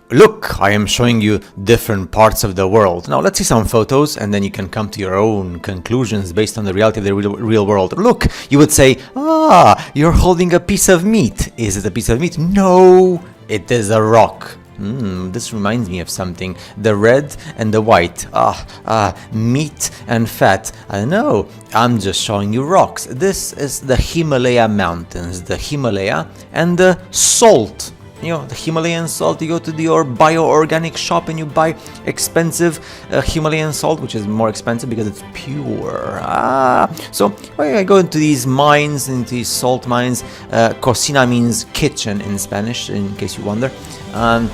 Look, I am showing you different parts of the world. Now let's see some photos and then you can come to your own conclusions based on the reality of the real world. Look, you would say, you're holding a piece of meat. Is it a piece of meat? No, it is a rock. This reminds me of something. The red and the white. Meat and fat. I know, I'm just showing you rocks. This is the Himalaya mountains, the Himalaya and the salt. You know, the Himalayan salt, you go to your bio-organic shop and you buy expensive Himalayan salt, which is more expensive because it's pure. So I go into these mines, into these salt mines. Cocina means kitchen in Spanish, in case you wonder. And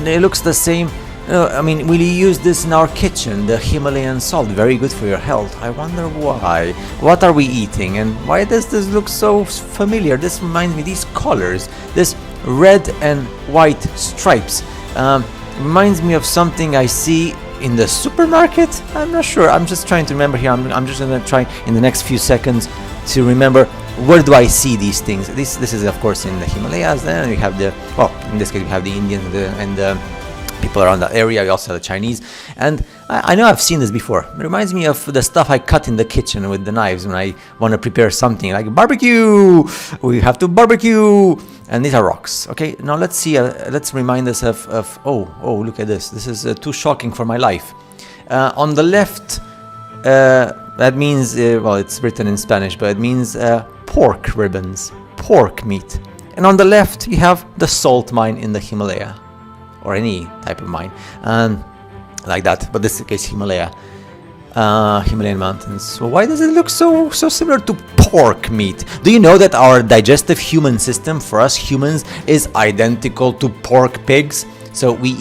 it looks the same. I mean, we use this in our kitchen, the Himalayan salt, very good for your health. I wonder why. What are we eating and why does this look so familiar? This reminds me, these colors, this red and white stripes, reminds me of something I see in the supermarket. I'm not sure. I'm just trying to remember here. I'm just going to try in the next few seconds to remember where do I see these things. This is of course in the Himalayas. Then we have the, well, in this case we have the Indians and the people around that area. We also have the Chinese, and I know I've seen this before. It reminds me of the stuff I cut in the kitchen with the knives when I want to prepare something like barbecue. We have to barbecue, and these are rocks. Okay, now let's see. Let's remind us of oh, look at this. This is too shocking for my life. On the left, that means well, it's written in Spanish, but it means pork ribbons, pork meat. And on the left, you have the salt mine in the Himalaya, or any type of mine, like that. But this is the case, Himalayan mountains. So why does it look so similar to pork meat? Do you know that our digestive human system for us humans is identical to pork pigs? So we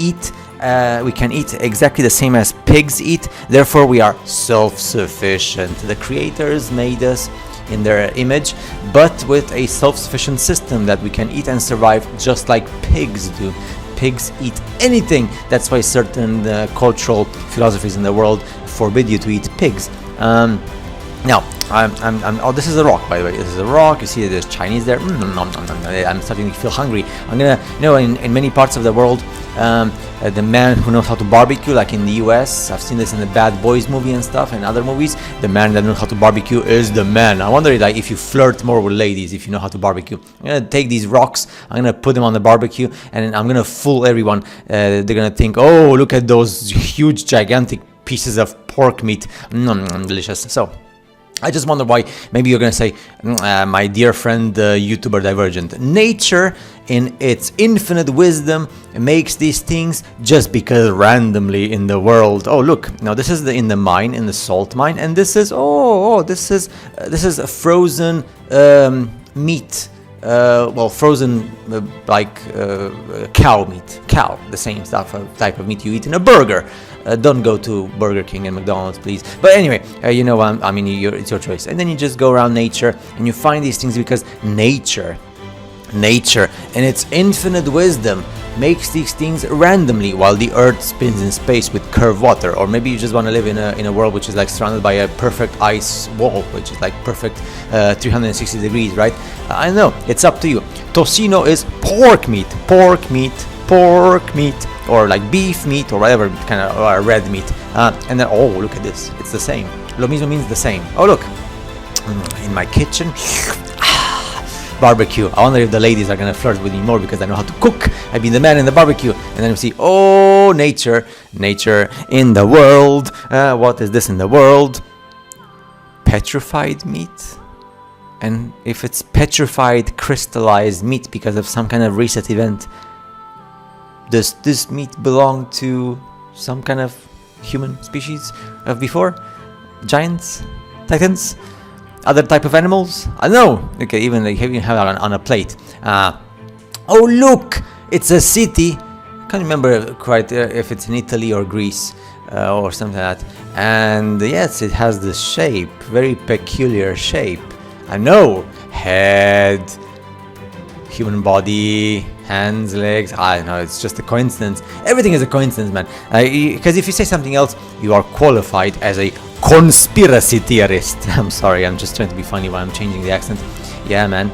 can eat exactly the same as pigs eat. Therefore, we are self-sufficient. The creators made us in their image, but with a self-sufficient system that we can eat and survive just like pigs do. Pigs eat anything. That's why certain cultural philosophies in the world forbid you to eat pigs. Now, oh, this is a rock, by the way. This is a rock. You see there's Chinese there. I'm starting to feel hungry. I'm gonna, in many parts of the world, the man who knows how to barbecue, like in the US, I've seen this in the Bad Boys movie and stuff, and other movies. The man that knows how to barbecue is the man. I wonder, like, if you flirt more with ladies, if you know how to barbecue. I'm gonna take these rocks, I'm gonna put them on the barbecue, and I'm gonna fool everyone. They're gonna think, oh, look at those huge, gigantic pieces of pork meat. Delicious. So I just wonder why. Maybe you're going to say, my dear friend, YouTuber Divergent, nature in its infinite wisdom makes these things just because randomly in the world. Oh, look, now this is in the mine, in the salt mine, and this is this is a frozen meat. Well, frozen like cow meat, the same type of meat you eat in a burger. Don't go to Burger King and McDonald's, please. But anyway, I mean, it's your choice. And then you just go around nature and you find these things because nature in its infinite wisdom makes these things randomly while the earth spins in space with curved water. Or maybe you just want to live in a world which is like surrounded by a perfect ice wall, which is like perfect 360 degrees, right? I know, it's up to you. Tocino is pork meat, or like beef meat or whatever kind of red meat. And then, oh, look at this, it's the same. Lo mismo means the same. Oh, look, in my kitchen, barbecue. I wonder if the ladies are gonna flirt with me more because I know how to cook. I've been the man in the barbecue. And then we see, oh, nature in the world. What is this in the world? Petrified meat. And if it's petrified, crystallized meat because of some kind of reset event, does this meat belong to some kind of human species of before? Giants? Titans? Other type of animals? I don't know. Okay, even they have it on a plate. Oh, look! It's a city. I can't remember quite if it's in Italy or Greece or something like that. And yes, it has this shape. Very peculiar shape. I know. Head. Human body. Hands, legs, I don't know, it's just a coincidence. Everything is a coincidence, man. Because if you say something else, you are qualified as a conspiracy theorist. I'm sorry, I'm just trying to be funny while I'm changing the accent. Yeah, man.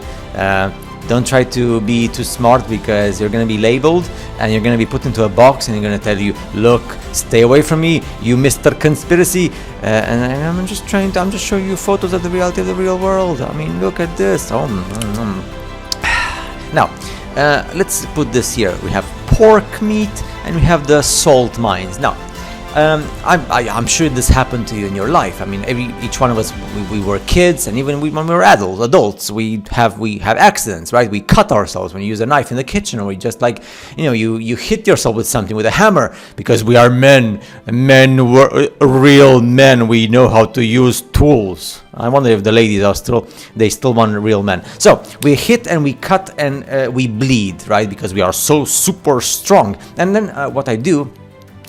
Don't try to be too smart, because you're gonna be labeled and you're gonna be put into a box, and you're gonna tell you, look, stay away from me, you Mr. Conspiracy. And I'm just showing you photos of the reality of the real world. I mean, look at this. Now, let's put this here. We have pork meat and we have the salt mines. Now, I'm sure this happened to you in your life. I mean, each one of us, we were kids, and even when we were adults, we have accidents, right? We cut ourselves when you use a knife in the kitchen, or we just you hit yourself with something, with a hammer, because we are men. Men were real men. We know how to use tools. I wonder if the ladies they still want real men. So we hit and we cut and we bleed, right? Because we are so super strong. And then what I do,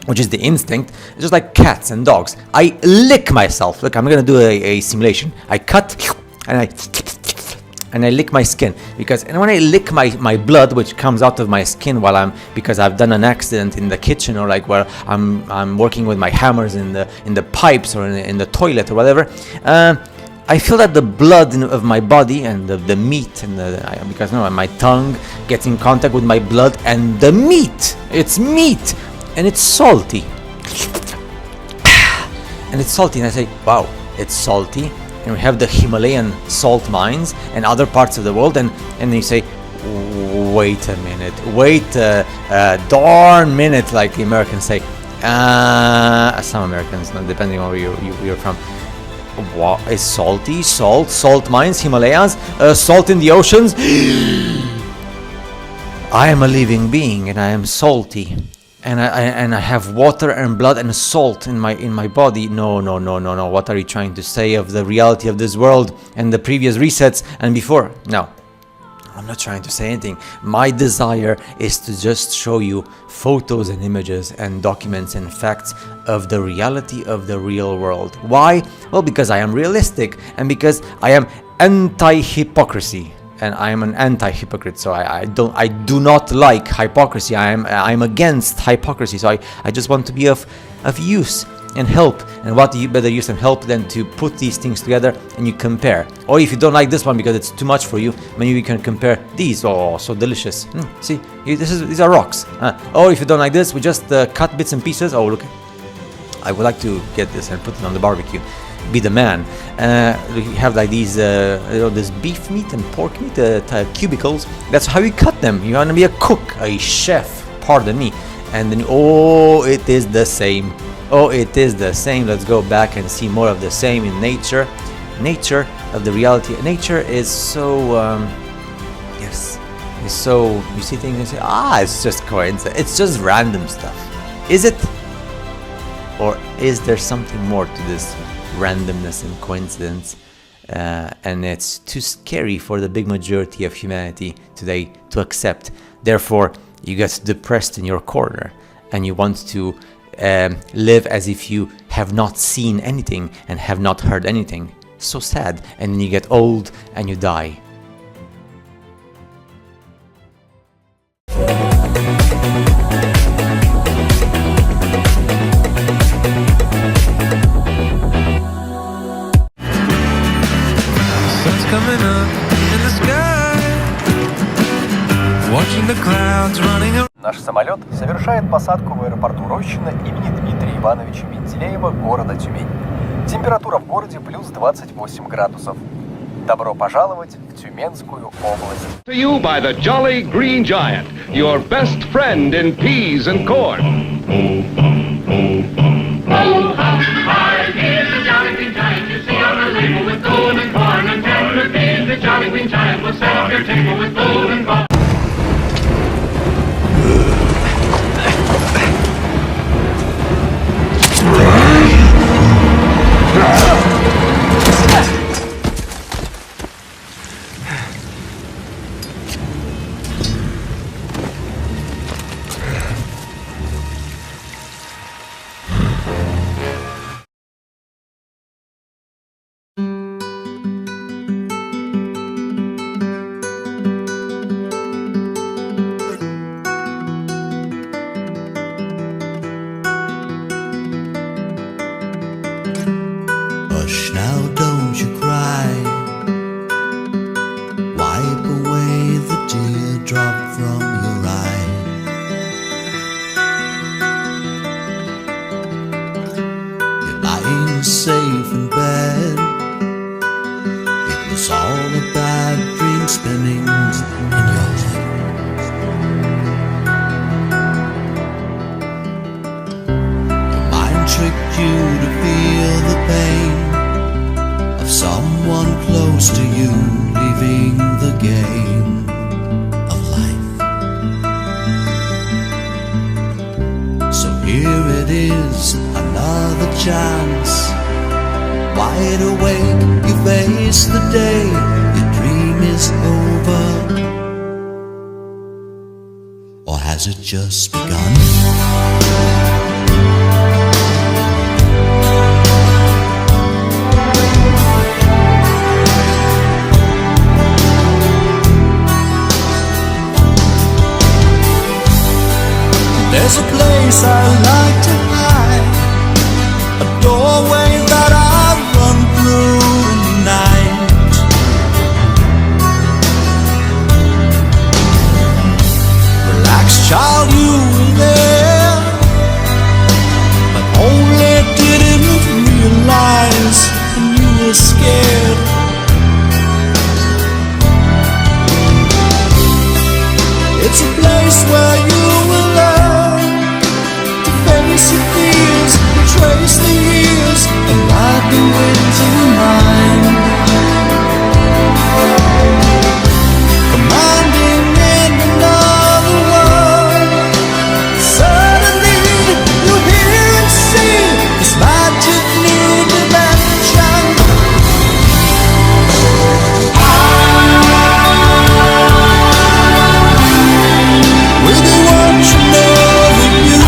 which is the instinct, just like cats and dogs, I lick myself. Look, I'm gonna do a simulation. I cut and I lick my skin, and when I lick my blood, which comes out of my skin because I've done an accident in the kitchen, or like where I'm working with my hammers in the pipes, or in the toilet, or whatever. I feel that the blood of my body and the meat, and because my tongue gets in contact with my blood and the meat. It's meat. And it's salty. And I say, wow, it's salty. And we have the Himalayan salt mines and other parts of the world. And you say, wait a minute. Wait a darn minute, like the Americans say. Some Americans, depending on where you're from. What is salty? Salt mines, Himalayas, salt in the oceans. I am a living being, and I am salty. And I have water and blood and salt in my body. No. What are you trying to say of the reality of this world and the previous resets and before? No, I'm not trying to say anything. My desire is to just show you photos and images and documents and facts of the reality of the real world. Why? Well, because I am realistic, and because I am anti-hypocrisy. And I am an anti-hypocrite, so I do not like hypocrisy. I'm against hypocrisy. So I just want to be of use and help. And what better use and help than to put these things together and you compare. Or if you don't like this one because it's too much for you, maybe you can compare these. Oh, so delicious! See, these are rocks. Or if you don't like this, we just cut bits and pieces. Oh, look! I would like to get this and put it on the barbecue. Be the man. We have like these, this beef meat and pork meat cubicles. That's how you cut them. You want to be a cook, a chef. Pardon me. And then, it is the same. Let's go back and see more of the same in nature. Nature of the reality. Nature is so, yes, it's so. You see things and say, it's just coincidence. It's just random stuff. Is it? Or is there something more to this randomness and coincidence, and it's too scary for the big majority of humanity today to accept? Therefore, you get depressed in your corner and you want to live as if you have not seen anything and have not heard anything. So sad. And then you get old and you die. Наш самолет совершает посадку в аэропорту Рощино имени Дмитрия Ивановича Менделеева, города Тюмень. Температура в городе плюс 28 градусов. Добро пожаловать в Тюменскую область. To you by the Jolly Green Giant, your best friend in peas and corn. Here's the Jolly Green Giant you see on the label with golden corn and tender peas. The Jolly Green Giant will set up your table with golden corn. drop from your eye. You're lying safe in bed. It was all a bad dream spinning in your head. Your mind tricked you to feel the pain of someone close to you leaving the game of life. So here it is, another chance. Wide awake, you face the day. Your dream is over, or has it just begun? There's a place I like to hide, a doorway that I run through in the night. Relax, child, you were there, but only didn't realize when you were scared. It's a place where you will learn to face your fears, trace the years, and ride the winds of your mind. Commanding in another world, suddenly you hear and see this magic new dimension. With the watching over you,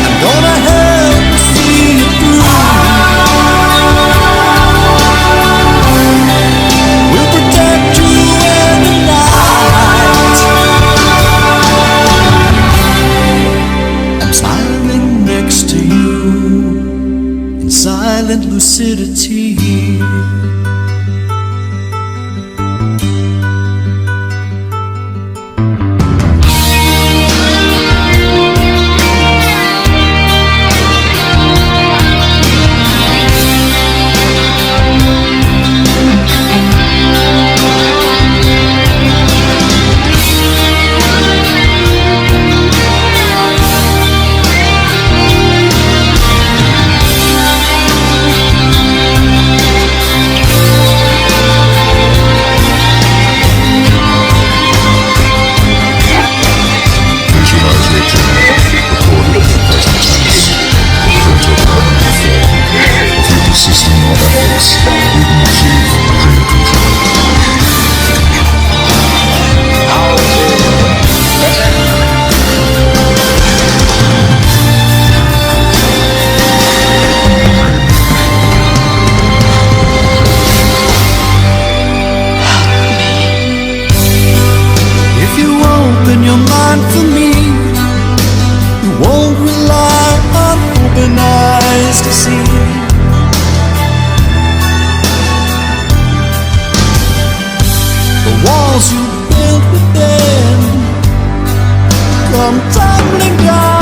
I'm gonna help you see it through. We'll protect you in the night. I'm smiling next to you in silent lucidity. Open your mind for me. You won't rely on open eyes to see. The walls you built within come tumbling down.